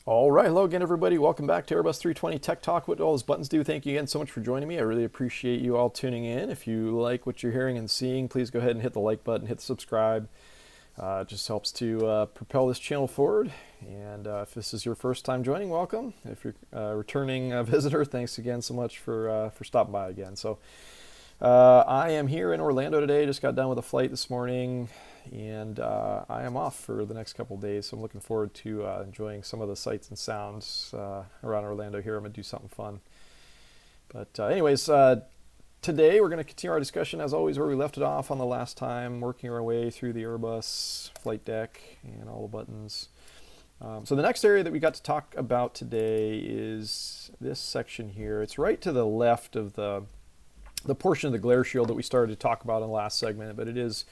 All right, hello again, everybody. Welcome back to Airbus 320 Tech Talk. What all those buttons do. Thank you again so much for joining me. I really appreciate you all tuning in. If you like what you're hearing and seeing, please go ahead and hit the like button, hit the subscribe. It just helps to propel this channel forward. And if this is your first time joining, welcome. If you're a returning visitor, thanks again so much for stopping by again. So I am here in Orlando today. Just got done with a flight this morning, and I am off for the next couple of days. So I'm looking forward to enjoying some of the sights and sounds around Orlando here. I'm going to do something fun. But anyways, today we're going to continue our discussion as always where we left it off on the last time, working our way through the Airbus flight deck and all the buttons. So the next area that we got to talk about today is this section here. It's right to the left of the portion of the glare shield that we started to talk about in the last segment, but it's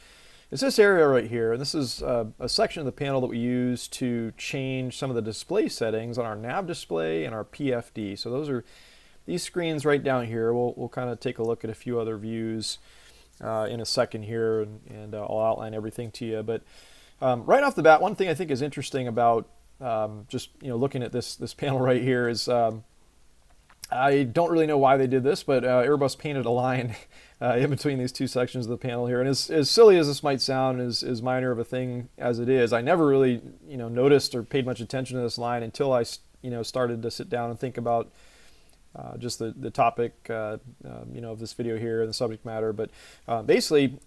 this area right here, and this is a section of the panel that we use to change some of the display settings on our Nav Display and our PFD. So those are these screens right down here. We'll kind of take a look at a few other views in a second here, and I'll outline everything to you. But right off the bat, one thing I think is interesting about just looking at this panel right here is I don't really know why they did this, but Airbus painted a line in between these two sections of the panel here. And as silly as this might sound, as minor of a thing as it is, I never really noticed or paid much attention to this line until I started to sit down and think about just the topic of this video here and the subject matter. But basically,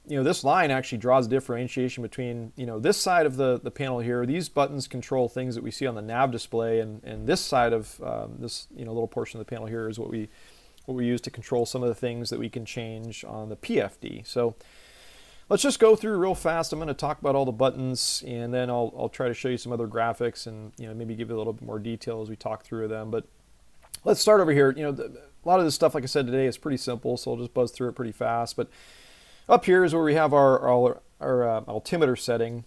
this line actually draws differentiation between this side of the panel here. These buttons control things that we see on the Nav Display, and this side of this little portion of the panel here is what we use to control some of the things that we can change on the PFD. So let's just go through real fast. I'm going to talk about all the buttons, and then I'll try to show you some other graphics and maybe give you a little bit more detail as we talk through them. But let's start over here. A lot of this stuff, like I said today, is pretty simple, so I'll just buzz through it pretty fast. But up here is where we have our altimeter setting.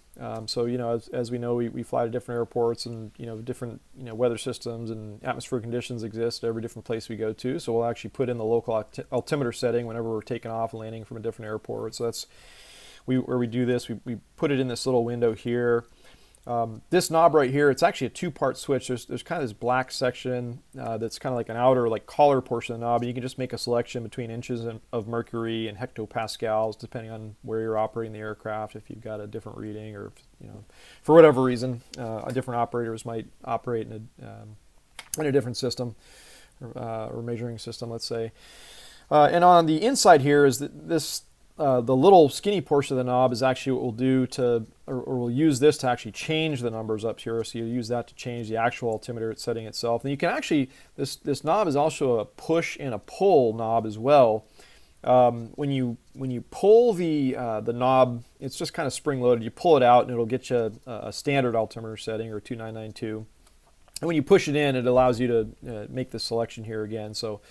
So as we know, we fly to different airports, and different weather systems and atmospheric conditions exist at every different place we go to. So we'll actually put in the local altimeter setting whenever we're taking off and landing from a different airport. So that's where we do this. We put it in this little window here. This knob right here, it's actually a two-part switch. There's kind of this black section that's kind of like an outer collar portion of the knob, and you can just make a selection between inches of mercury and hectopascals depending on where you're operating the aircraft. If you've got a different reading, or for whatever reason different operators might operate in a different system or measuring system, let's say. And on the inside here is this the little skinny portion of the knob is actually what we'll do or we'll use this to actually change the numbers up here. So you use that to change the actual altimeter setting itself. And you can actually, this knob is also a push and a pull knob as well. When you pull the knob, it's just kind of spring loaded. You pull it out and it'll get you a standard altimeter setting, or 2992. And when you push it in, it allows you to make the selection here again. So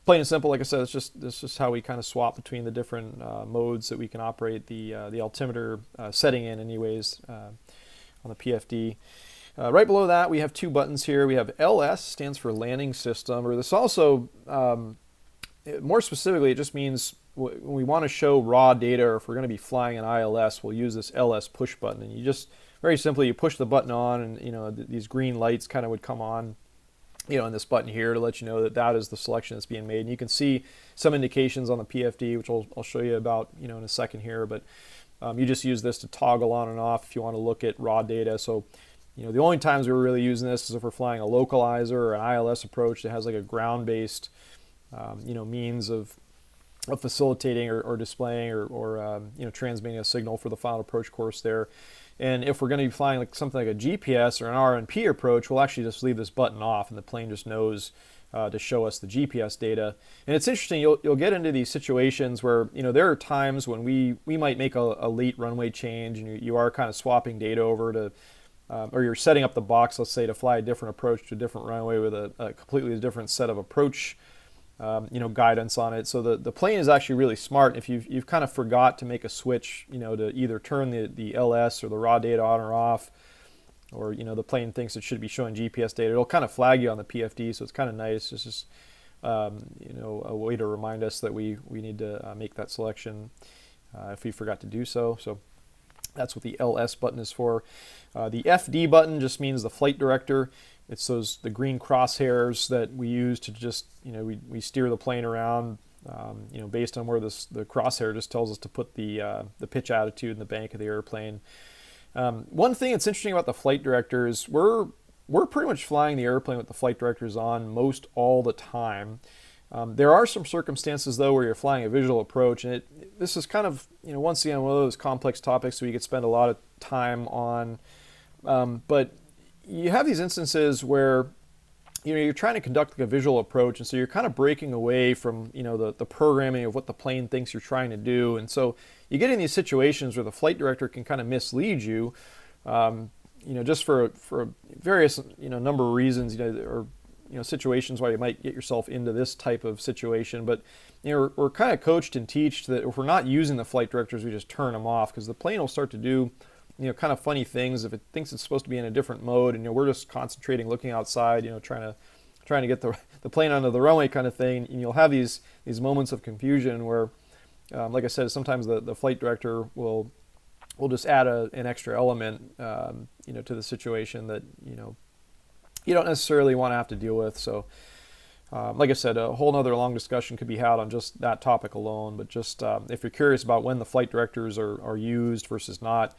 plain and simple, like I said, it's just how we kind of swap between the different modes that we can operate the altimeter setting in anyways on the PFD. Right below that, we have two buttons here. We have LS, stands for landing system, or this also, more specifically, it just means when we want to show raw data, or if we're going to be flying an ILS, we'll use this LS push button. And you just, very simply, you push the button on, and these green lights kind of would come on in this button here to let you know that is the selection that's being made. And you can see some indications on the PFD, which I'll show you about in a second here. But you just use this to toggle on and off if you want to look at raw data. So the only times we're really using this is if we're flying a localizer or an ILS approach that has like a ground-based means of facilitating or displaying or transmitting a signal for the final approach course there. And if we're going to be flying something like a GPS or an RNP approach, we'll actually just leave this button off, and the plane just knows to show us the GPS data. And it's interesting, you'll get into these situations where there are times when we might make a late runway change, and you are kind of swapping data over to, or you're setting up the box, let's say, to fly a different approach to a different runway with a completely different set of approach guidance on it. So the plane is actually really smart. If you've kind of forgot to make a switch, to either turn the LS or the raw data on or off, or the plane thinks it should be showing GPS data, it'll kind of flag you on the PFD. So it's kind of nice. It's just a way to remind us that we need to make that selection if we forgot to do so. So That's what the LS button is for. The FD button just means the flight director. It's the green crosshairs that we use to just, we steer the plane around, based on where the crosshair just tells us to put the pitch attitude in the bank of the airplane. One thing that's interesting about the flight director is we're pretty much flying the airplane with the flight directors on most all the time. There are some circumstances, though, where you're flying a visual approach, and this is kind of, once again, one of those complex topics we could spend a lot of time on. But you have these instances where, you're trying to conduct a visual approach, and so you're kind of breaking away from, the programming of what the plane thinks you're trying to do. And so you get in these situations where the flight director can kind of mislead you, just for various, number of reasons, or situations where you might get yourself into this type of situation. But we're kind of coached and teached that if we're not using the flight directors, we just turn them off, because the plane will start to do kind of funny things if it thinks it's supposed to be in a different mode, and we're just concentrating, looking outside, trying to get the plane onto the runway kind of thing. And you'll have these moments of confusion where, like I said, sometimes the flight director will just add an extra element, to the situation that you don't necessarily want to have to deal with. So, like I said, a whole nother long discussion could be had on just that topic alone. But just if you're curious about when the flight directors are used versus not,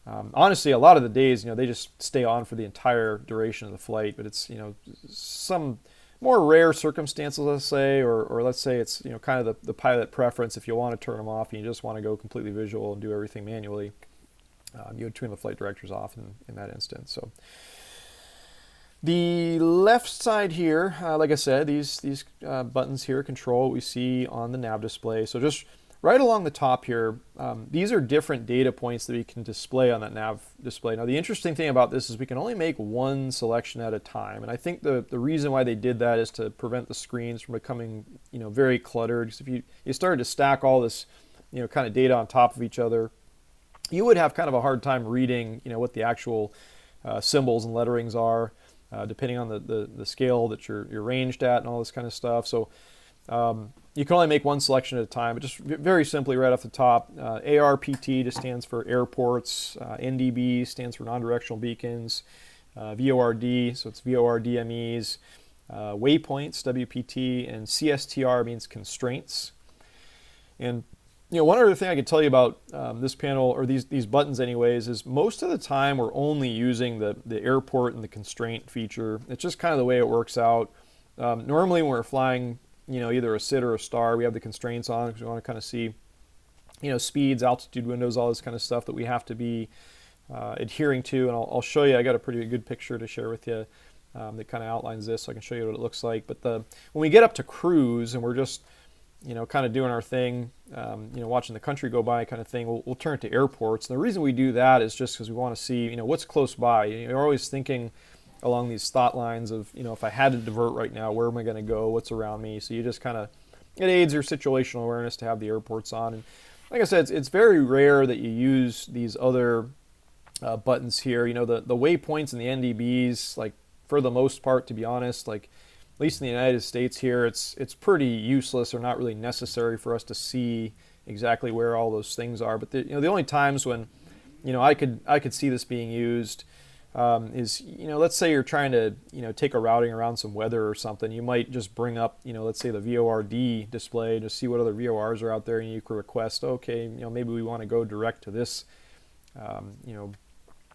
honestly, a lot of the days, they just stay on for the entire duration of the flight. But it's, some more rare circumstances, let's say, or let's say it's, kind of the pilot preference. If you want to turn them off and you just want to go completely visual and do everything manually, you would turn the flight directors off in that instance. So the left side here, like I said, these buttons here control what we see on the nav display. So just right along the top here, these are different data points that we can display on that nav display. Now, the interesting thing about this is we can only make one selection at a time. And I think the reason why they did that is to prevent the screens from becoming, very cluttered. Because if you started to stack all this, kind of data on top of each other, you would have kind of a hard time reading, what the actual symbols and letterings are, depending on the scale that you're ranged at and all this kind of stuff. So you can only make one selection at a time, but just very simply right off the top, ARPT just stands for airports, NDB stands for non-directional beacons, VORD, so it's VOR DMEs, waypoints, WPT, and CSTR means constraints. And one other thing I could tell you about this panel, or these buttons anyways, is most of the time we're only using the airport and the constraint feature. It's just kind of the way it works out. Normally when we're flying, either a SID or a star, we have the constraints on because we want to kind of see, speeds, altitude windows, all this kind of stuff that we have to be adhering to. And I'll show you, I got a pretty good picture to share with you that kind of outlines this, so I can show you what it looks like. But when we get up to cruise and we're just, kind of doing our thing, watching the country go by kind of thing, we'll turn it to airports. And the reason we do that is just because we want to see, what's close by. You're always thinking along these thought lines of, if I had to divert right now, where am I going to go? What's around me? So you just kind of, it aids your situational awareness to have the airports on. And like I said, it's very rare that you use these other buttons here. The waypoints and the NDBs, like for the most part, to be honest, like at least in the United States here, it's pretty useless or not really necessary for us to see exactly where all those things are. But the only times when, I could see this being used is, let's say you're trying to, take a routing around some weather or something. You might just bring up, let's say the VORD display to see what other VORs are out there, and you could request, okay, maybe we want to go direct to this,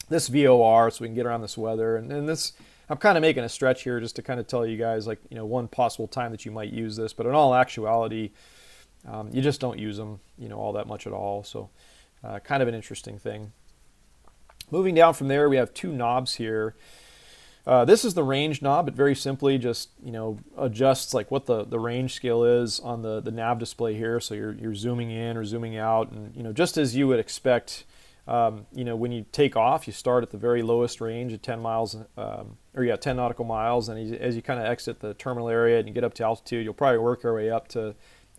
this VOR so we can get around this weather. And this, I'm kind of making a stretch here just to kind of tell you guys, like, one possible time that you might use this, but in all actuality, you just don't use them, all that much at all. So kind of an interesting thing. Moving down from there, we have two knobs here. This is the range knob. It very simply just, adjusts like what the range scale is on the nav display here. So you're zooming in or zooming out, and just as you would expect, when you take off, you start at the very lowest range at 10 miles, 10 nautical miles, and as you kind of exit the terminal area and you get up to altitude, you'll probably work your way up to,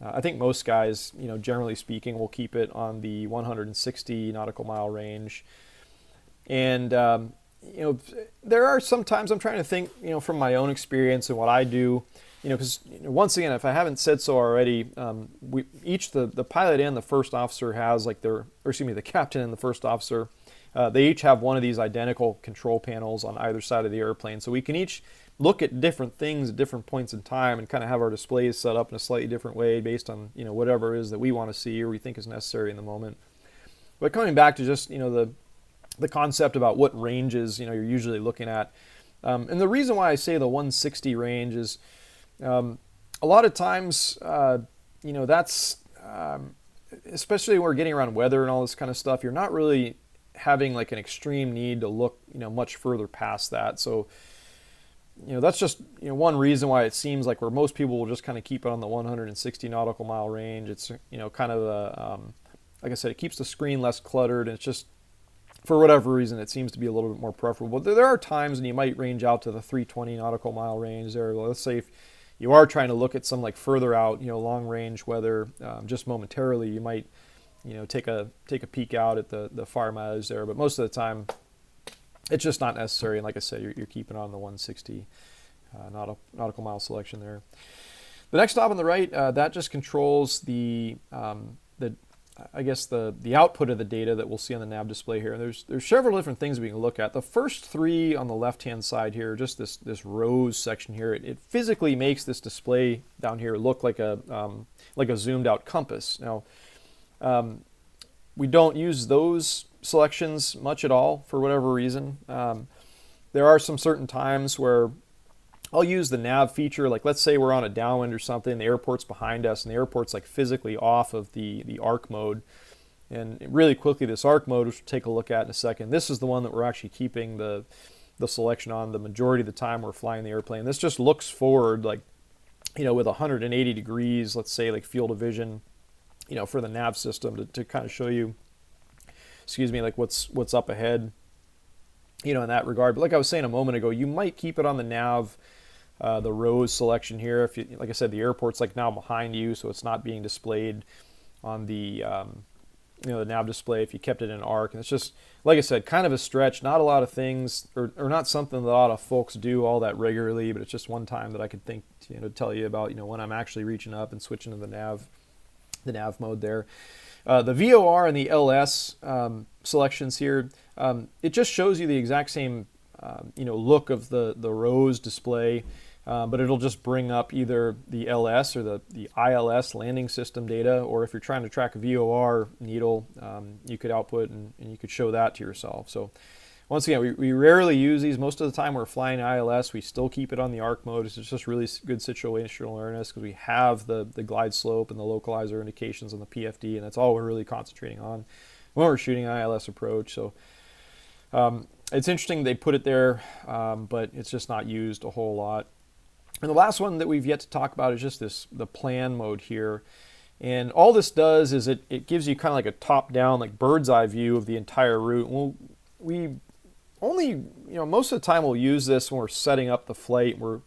I think most guys, generally speaking, will keep it on the 160 nautical mile range. And, there are some times I'm trying to think, from my own experience and what I do, because once again, if I haven't said so already, the pilot and the first officer has like the captain and the first officer, they each have one of these identical control panels on either side of the airplane. So we can each look at different things at different points in time and kind of have our displays set up in a slightly different way based on, whatever it is that we want to see or we think is necessary in the moment. But coming back to just, the concept about what ranges, you're usually looking at. And the reason why I say the 160 range is a lot of times, that's, especially when we're getting around weather and all this kind of stuff, you're not really having like an extreme need to look, much further past that. So, that's just, one reason why it seems like where most people will just kind of keep it on the 160 nautical mile range. It's, kind of the, like I said, it keeps the screen less cluttered, and it's just, for whatever reason, it seems to be a little bit more preferable. There are times when you might range out to the 320 nautical mile range there. Let's say if you are trying to look at some like further out, long range weather, just momentarily, you might, take a peek out at the far mileage there. But most of the time, it's just not necessary. And like I said, you're keeping on the 160 nautical mile selection there. The next knob on the right, that just controls the output of the data that we'll see on the nav display here. And there's several different things we can look at. The first three on the left-hand side here, just this rows section here, it physically makes this display down here look like a zoomed-out compass. Now, we don't use those selections much at all for whatever reason. There are some certain times where I'll use the nav feature, like let's say we're on a downwind or something, the airport's behind us, and the airport's like physically off of the arc mode. And really quickly, this arc mode, which we'll take a look at in a second, this is the one that we're actually keeping the selection on the majority of the time we're flying the airplane. This just looks forward like, with 180 degrees, let's say like field of vision, for the nav system to kind of show you, like what's up ahead, in that regard. But like I was saying a moment ago, you might keep it on the nav, the rows selection here. If you, like I said, the airport's like now behind you, so it's not being displayed on the, the nav display if you kept it in arc. And it's just, like I said, kind of a stretch. Not a lot of things, or not something that a lot of folks do all that regularly, but it's just one time that I could think, to tell you about, when I'm actually reaching up and switching to the nav mode there. The VOR and the LS selections here, it just shows you the exact same look of the rows display, but it'll just bring up either the LS or the ILS landing system data, or if you're trying to track a VOR needle, you could output and you could show that to yourself. So once again, we rarely use these. Most of the time we're flying ILS, we still keep it on the arc mode. It's just really good situational awareness because we have the glide slope and the localizer indications on the PFD, and that's all we're really concentrating on when we're shooting an ILS approach. So it's interesting they put it there, but it's just not used a whole lot. And the last one that we've yet to talk about is just the plan mode here. And all this does is it gives you kind of like a top-down, like bird's eye view of the entire route. We only, most of the time we'll use this when we're setting up the flight. We're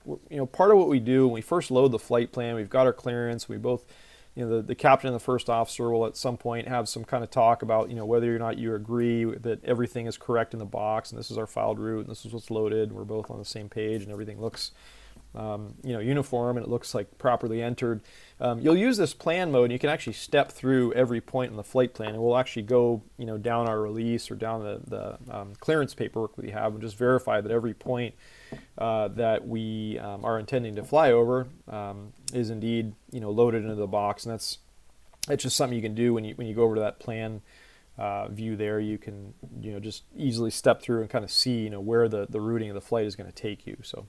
part of what we do when we first load the flight plan, we've got our clearance, we both, the captain and the first officer will at some point have some kind of talk about, whether or not you agree that everything is correct in the box, and this is our filed route, and this is what's loaded, and we're both on the same page, and everything looks, uniform, and it looks like properly entered. You'll use this plan mode, and you can actually step through every point in the flight plan, and we'll actually go, down our release or down the clearance paperwork we have and just verify that every point that we are intending to fly over is indeed, loaded into the box. And that's just something you can do when you go over to that plan view there. You can, just easily step through and kind of see, where the routing of the flight is going to take you. So.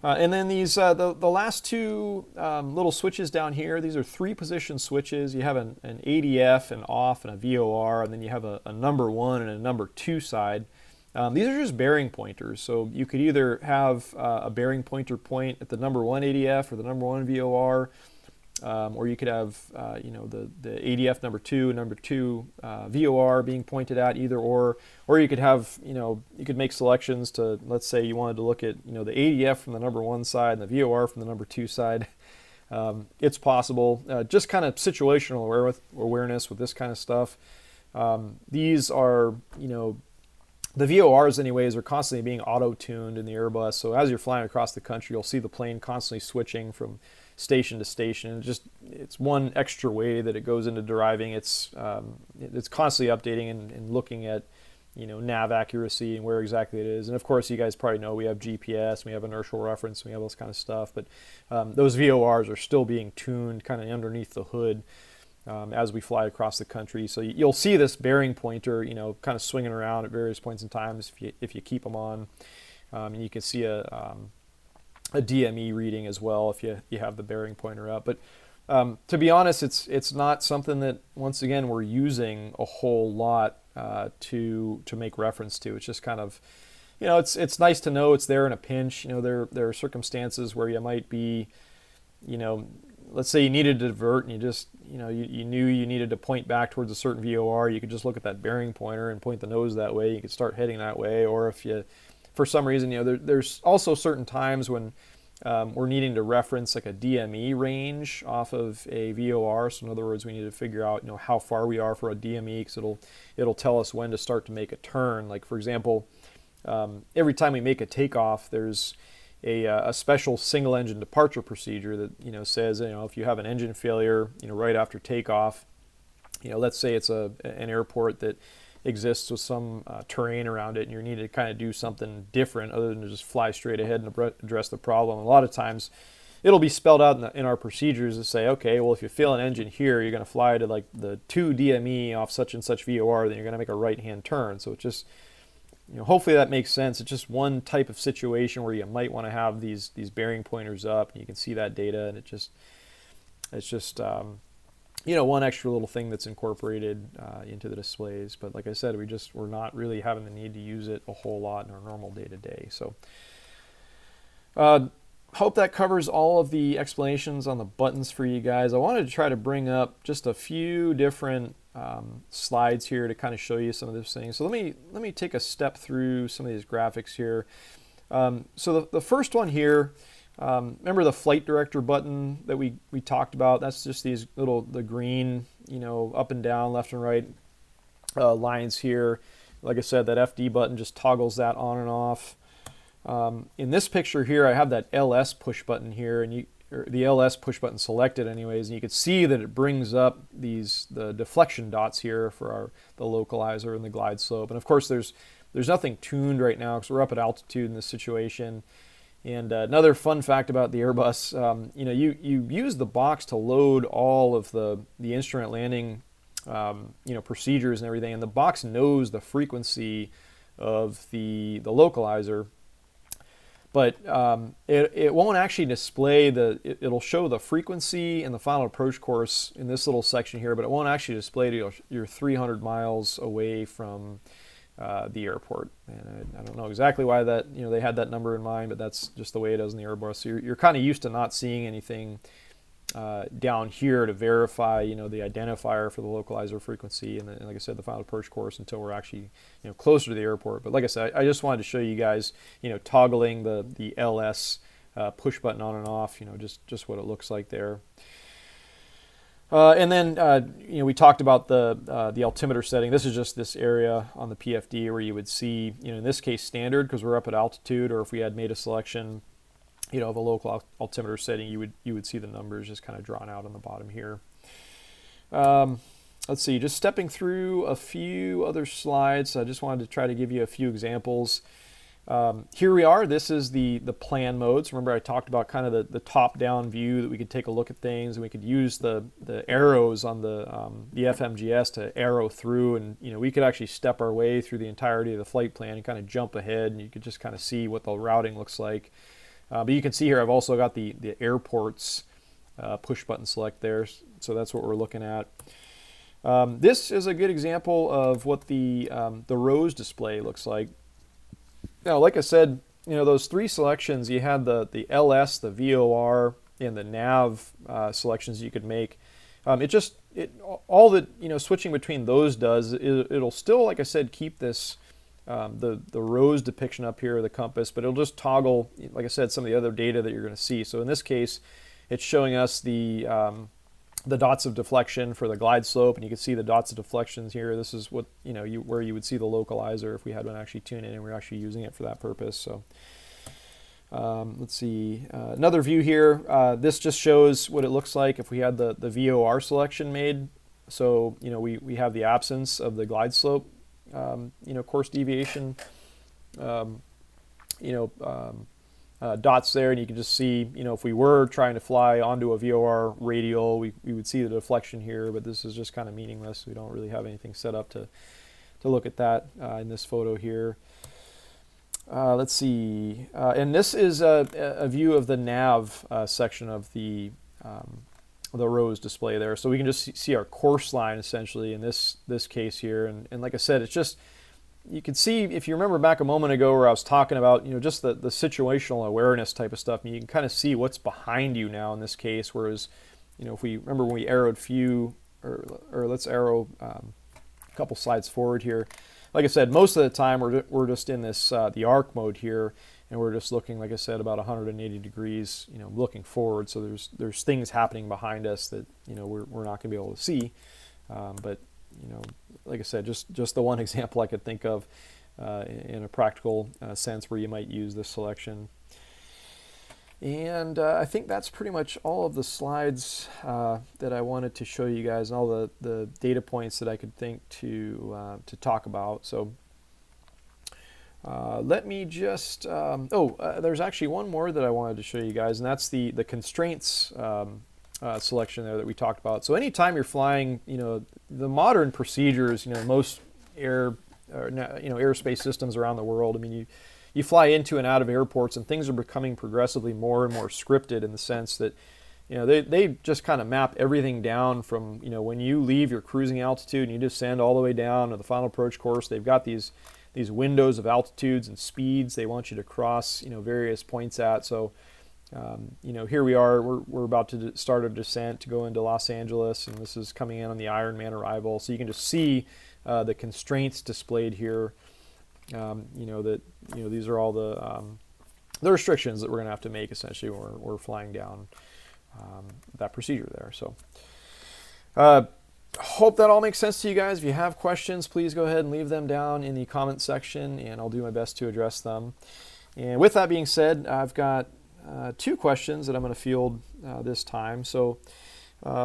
And then these, the last two little switches down here, these are 3-position switches. You have an ADF, an off, and a VOR, and then you have a number 1 and a number 2 side. These are just bearing pointers, so you could either have a bearing pointer point at the number 1 ADF or the number 1 VOR, or you could have the ADF number 2 and number 2 VOR being pointed at, either or you could have, you could make selections to, let's say you wanted to look at, the ADF from the number 1 side and the VOR from the number 2 side. It's possible. Just kind of situational awareness with this kind of stuff. These are, the VORs anyways are constantly being auto-tuned in the Airbus. So as you're flying across the country, you'll see the plane constantly switching from station to station. It's one extra way that it goes into deriving. It's constantly updating and looking at, you know, nav accuracy and where exactly it is. And of course, you guys probably know we have GPS, we have inertial reference, we have those kind of stuff. But those VORs are still being tuned kind of underneath the hood as we fly across the country. So you'll see this bearing pointer, you know, kind of swinging around at various points in time if you keep them on. And you can see a DME reading as well if you have the bearing pointer up. But to be honest, it's not something that, once again, we're using a whole lot to make reference to. It's just kind of, you know, it's nice to know it's there in a pinch. You know, there are circumstances where you might be, you know, let's say you needed to divert and you just, you know, you knew you needed to point back towards a certain VOR. You could just look at that bearing pointer and point the nose that way. You could start heading that way. Or if you, for some reason, you know, there's also certain times when we're needing to reference like a DME range off of a VOR. So in other words, we need to figure out, you know, how far we are for a DME, because it'll tell us when to start to make a turn. Like, for example, every time we make a takeoff, there's a special single engine departure procedure that, you know, says, you know, if you have an engine failure, you know, right after takeoff, you know, let's say it's an airport that exists with some terrain around it, and you need to kind of do something different other than to just fly straight ahead and address the problem. A lot of times it'll be spelled out in our procedures to say, okay, well, if you fail an engine here, you're going to fly to like the 2 DME off such and such VOR, then you're going to make a right-hand turn. So it just, you know, hopefully that makes sense. It's just one type of situation where you might want to have these bearing pointers up, and you can see that data, and it's just you know, one extra little thing that's incorporated into the displays. But like I said, we're not really having the need to use it a whole lot in our normal day-to-day. So hope that covers all of the explanations on the buttons for you guys. I wanted to try to bring up just a few different slides here to kind of show you some of those things. So let me take a step through some of these graphics here. So the first one here, remember the flight director button that we talked about? That's just these the green, you know, up and down, left and right lines here. Like I said, that FD button just toggles that on and off. In this picture here, I have that LS push button here, and the LS push button selected anyways, and you can see that it brings up the deflection dots here for the localizer and the glide slope. And of course, there's nothing tuned right now because we're up at altitude in this situation. And another fun fact about the Airbus, you know, you use the box to load all of the instrument landing, you know, procedures and everything, and the box knows the frequency of the localizer. But it won't actually display it'll show the frequency and the final approach course in this little section here, but it won't actually display to you're 300 miles away from the airport. And I don't know exactly why that, you know, they had that number in mind, but that's just the way it is in the Airbus. So you're kind of used to not seeing anything down here to verify, you know, the identifier for the localizer frequency and like I said, the final approach course until we're actually, you know, closer to the airport. But like I said, I just wanted to show you guys, you know, toggling the LS push button on and off, you know, just what it looks like there. And then, you know, we talked about the altimeter setting. This is just this area on the PFD where you would see, you know, in this case standard because we're up at altitude, or if we had made a selection, you know, of a local altimeter setting, you would see the numbers just kind of drawn out on the bottom here. Let's see, just stepping through a few other slides. I just wanted to try to give you a few examples. Here we are. This is the plan modes. Remember I talked about kind of the top-down view that we could take a look at things, and we could use the arrows on the FMGS to arrow through, and you know, we could actually step our way through the entirety of the flight plan and kind of jump ahead, and you could just kind of see what the routing looks like. But you can see here I've also got the airports push button select there, so that's what we're looking at. This is a good example of what the rows display looks like. Now, like I said, you know, those three selections, you had the LS, the VOR, and the nav selections you could make. All that, you know, switching between those does, it'll still, like I said, keep this the rows depiction up here of the compass, but it'll just toggle, like I said, some of the other data that you're going to see. So in this case, it's showing us the the dots of deflection for the glide slope, and you can see the dots of deflections here. This is what, where you would see the localizer if we had one actually tune in and we're actually using it for that purpose. So let's see, another view here. This just shows what it looks like if we had the VOR selection made. So, we have the absence of the glide slope, course deviation, dots there, and you can just see, if we were trying to fly onto a VOR radial, we would see the deflection here, but this is just kind of meaningless. We don't really have anything set up to look at that in this photo here. Let's see, and this is a view of the nav section of the ROSE display there. So we can just see our course line essentially in this case here, and like I said, it's just, you can see, if you remember back a moment ago where I was talking about, just the situational awareness type of stuff, you can kind of see what's behind you now in this case, whereas, if we remember when we arrowed few, or let's arrow a couple slides forward here. Like I said, most of the time we're just in this, the arc mode here, and we're just looking, like I said, about 180 degrees, looking forward. So there's things happening behind us that, we're not going to be able to see, but like I said, just the one example I could think of in a practical sense where you might use this selection. And I think that's pretty much all of the slides that I wanted to show you guys, and all the data points that I could think to talk about. So let me just, there's actually one more that I wanted to show you guys, and that's the constraints selection there that we talked about. So anytime you're flying, the modern procedures, most airspace systems around the world, I mean, you fly into and out of airports, and things are becoming progressively more and more scripted in the sense that, they just kind of map everything down from, when you leave your cruising altitude and you descend all the way down to the final approach course. They've got these windows of altitudes and speeds they want you to cross, various points at. So here we are, we're about to start a descent to go into Los Angeles, and this is coming in on the Ironman arrival. So you can just see the constraints displayed here. These are all the restrictions that we're going to have to make essentially when we're flying down that procedure there. So hope that all makes sense to you guys. If you have questions, please go ahead and leave them down in the comment section, and I'll do my best to address them. And with that being said, I've got two questions that I'm going to field this time. So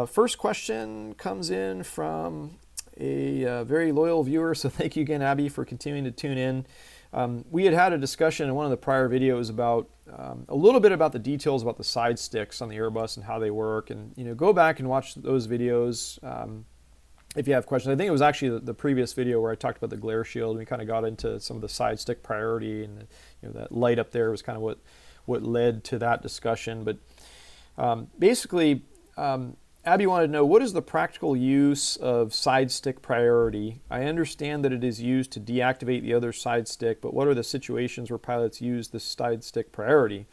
first question comes in from a very loyal viewer, so thank you again, Abby, for continuing to tune in. We had a discussion in one of the prior videos about a little bit about the details about the side sticks on the Airbus and how they work, and go back and watch those videos if you have questions. I think it was actually the previous video where I talked about the glare shield, and we kind of got into some of the side stick priority, and that light up there was kind of what led to that discussion. But basically, Abby wanted to know, what is the practical use of side stick priority? I understand that it is used to deactivate the other side stick, but what are the situations where pilots use the side stick priority?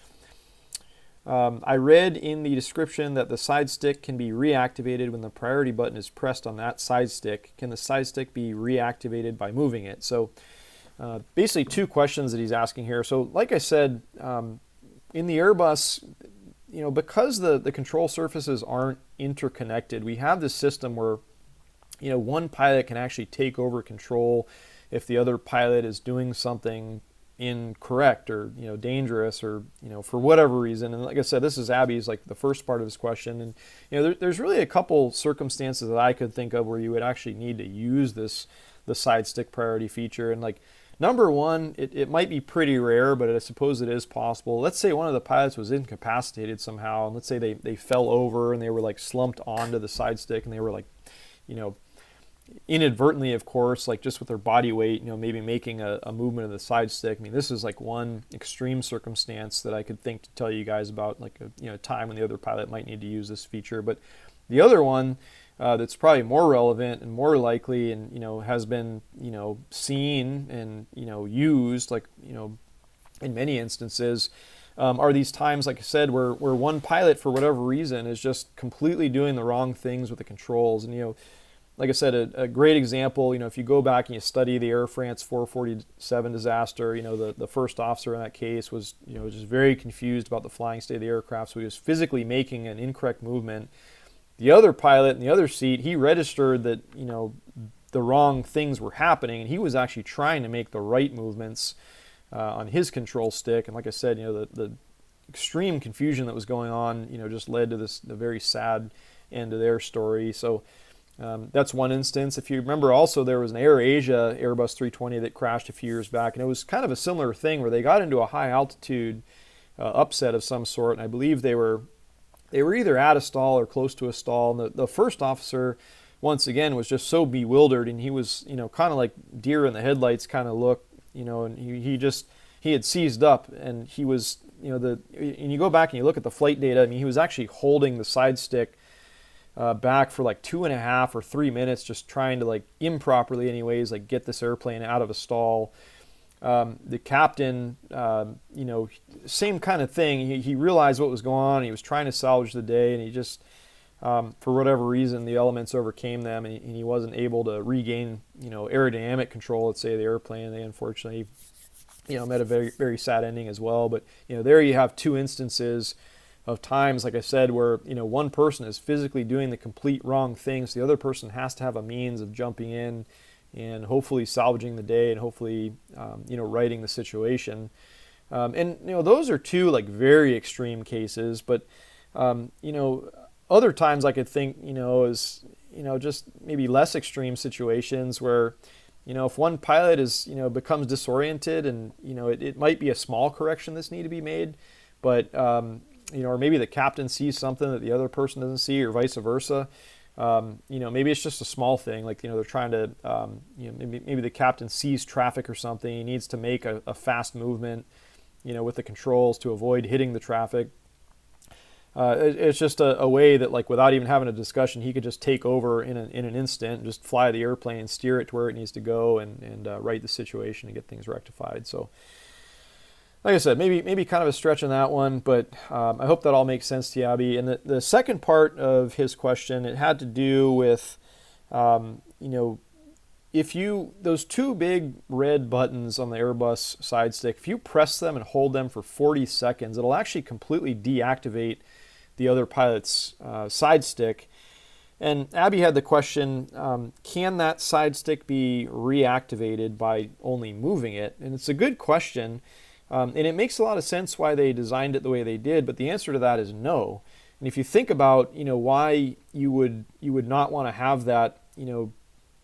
I read in the description that the side stick can be reactivated when the priority button is pressed on that side stick. Can the side stick be reactivated by moving it? So basically two questions that he's asking here. So like I said, in the Airbus, because the control surfaces aren't interconnected, we have this system where, one pilot can actually take over control if the other pilot is doing something incorrect or, dangerous, or, for whatever reason. And like I said, this is Abby's, like, the first part of his question. And, there's really a couple circumstances that I could think of where you would actually need to use the side stick priority feature. And like, number one, it might be pretty rare, but I suppose it is possible. Let's say one of the pilots was incapacitated somehow, and let's say they fell over and they were like slumped onto the side stick, and they were like, inadvertently, of course, like just with their body weight, maybe making a movement of the side stick. I mean, this is like one extreme circumstance that I could think to tell you guys about, like a time when the other pilot might need to use this feature. But the other one that's probably more relevant and more likely, and has been seen and used, like in many instances, are these times, like I said, where one pilot for whatever reason is just completely doing the wrong things with the controls. And like I said, a great example, if you go back and you study the Air France 447 disaster, the first officer in that case was just very confused about the flying state of the aircraft, so he was physically making an incorrect movement. The other pilot in the other seat, he registered that, the wrong things were happening, and he was actually trying to make the right movements on his control stick. And like I said, the extreme confusion that was going on, just led to the very sad end of their story. So that's one instance. If you remember, also there was an AirAsia Airbus 320 that crashed a few years back, and it was kind of a similar thing where they got into a high altitude upset of some sort, and I believe they were either at a stall or close to a stall. And the first officer, once again, was just so bewildered, and he was, kind of like deer in the headlights kind of look, and he had seized up, and he was, and you go back and you look at the flight data, I mean, he was actually holding the side stick back for like 2.5 or 3 minutes, just trying to, like, improperly anyways, like, get this airplane out of a stall. The captain, same kind of thing. He realized what was going on. He was trying to salvage the day, and he just, for whatever reason, the elements overcame them, and he wasn't able to regain, aerodynamic control, let's say, of the airplane. They unfortunately, met a very, very sad ending as well. But, there you have two instances of times, like I said, where, one person is physically doing the complete wrong things. The other person has to have a means of jumping in and hopefully salvaging the day, and hopefully, righting the situation. And those are two, like, very extreme cases. But, other times I could think, is, just maybe less extreme situations where, if one pilot is, becomes disoriented, and, it might be a small correction that's need to be made, but, or maybe the captain sees something that the other person doesn't see, or vice versa. Maybe it's just a small thing, like, they're trying to, maybe the captain sees traffic or something. He needs to make a fast movement, with the controls to avoid hitting the traffic. It's just a way that, like, without even having a discussion, he could just take over in an instant, and just fly the airplane, steer it to where it needs to go, and right the situation and get things rectified. So, like I said, maybe kind of a stretch on that one, but I hope that all makes sense to you, Abby. And the second part of his question, it had to do with, if those two big red buttons on the Airbus side stick, if you press them and hold them for 40 seconds, it'll actually completely deactivate the other pilot's side stick. And Abby had the question, can that side stick be reactivated by only moving it? And it's a good question. And it makes a lot of sense why they designed it the way they did, but the answer to that is no. And if you think about, why you would not want to have that,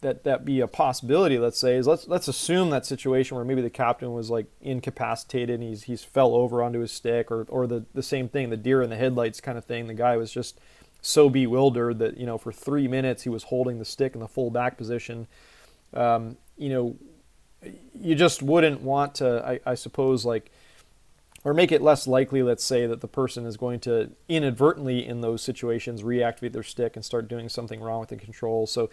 that be a possibility, let's say, is let's assume that situation where maybe the captain was, like, incapacitated and he's fell over onto his stick, or the same thing, the deer in the headlights kind of thing. The guy was just so bewildered that, for 3 minutes he was holding the stick in the full back position. You just wouldn't want to, I suppose, like, or make it less likely, let's say, that the person is going to inadvertently, in those situations, reactivate their stick and start doing something wrong with the controls. So,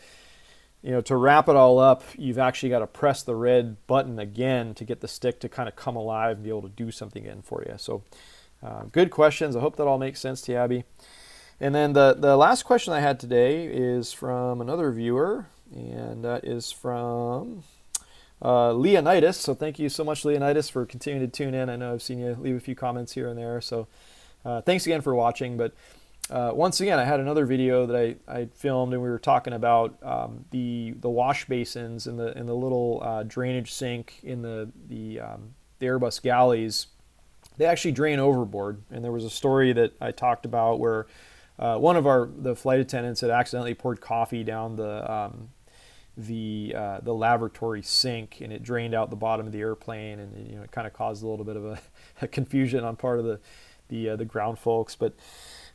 to wrap it all up, you've actually got to press the red button again to get the stick to kind of come alive and be able to do something again for you. So, good questions. I hope that all makes sense to you, Abby. And then the last question I had today is from another viewer, and that is from Leonidas. So thank you so much, Leonidas, for continuing to tune in. I know I've seen you leave a few comments here and there. So thanks again for watching. But once again, I had another video that I filmed, and we were talking about the wash basins and the little drainage sink in the Airbus galleys. They actually drain overboard. And there was a story that I talked about where one of the flight attendants had accidentally poured coffee down the lavatory sink, and it drained out the bottom of the airplane, and it kind of caused a little bit of a confusion on part of the ground folks. But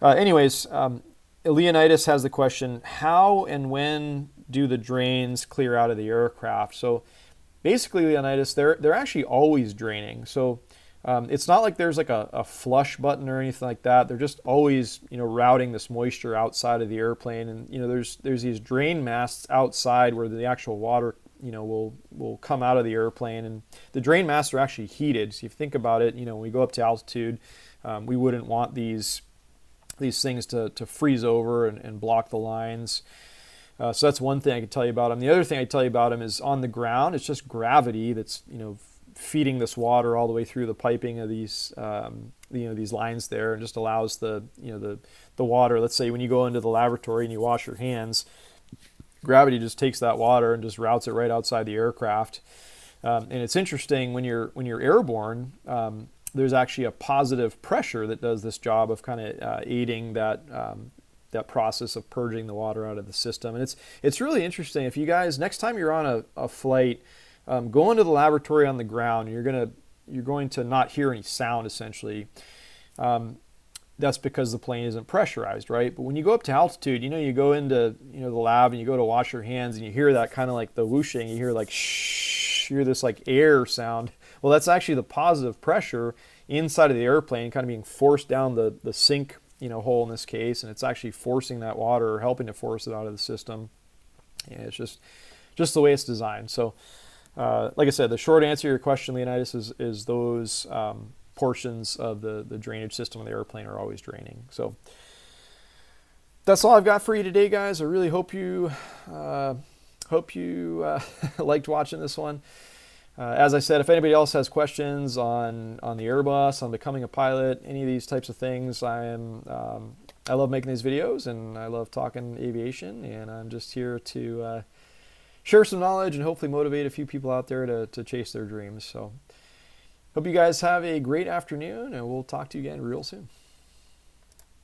anyways, Leonidas has the question: how and when do the drains clear out of the aircraft? So basically, Leonidas, they're actually always draining. So it's not like there's like a flush button or anything like that. They're just always, routing this moisture outside of the airplane. And, there's these drain masts outside where the actual water, will come out of the airplane. And the drain masts are actually heated. So if you think about it, when we go up to altitude, we wouldn't want these things to freeze over and block the lines. So that's one thing I can tell you about them. The other thing I tell you about them is on the ground, it's just gravity that's, feeding this water all the way through the piping of these these lines there, and just allows the the water. Let's say when you go into the laboratory and you wash your hands, gravity just takes that water and just routes it right outside the aircraft. And it's interesting when you're airborne. There's actually a positive pressure that does this job of kind of aiding that process of purging the water out of the system. And it's really interesting. If you guys, next time you're on a flight, go into the laboratory on the ground, you're going to not hear any sound essentially. That's because the plane isn't pressurized, right? But when you go up to altitude, you go into the lab and you go to wash your hands and you hear that kind of like the whooshing. You hear like shh, you hear this like air sound. Well, that's actually the positive pressure inside of the airplane kind of being forced down the sink hole in this case, and it's actually forcing that water, or helping to force it out of the system. And it's just the way it's designed. So like I said, the short answer to your question, Leonidas, is those portions of the drainage system of the airplane are always draining. So that's all I've got for you today, guys. I really hope you liked watching this one. As I said, if anybody else has questions on the Airbus, on becoming a pilot, any of these types of things, I love making these videos and I love talking aviation, and I'm just here to share some knowledge and hopefully motivate a few people out there to chase their dreams. So hope you guys have a great afternoon, and we'll talk to you again real soon.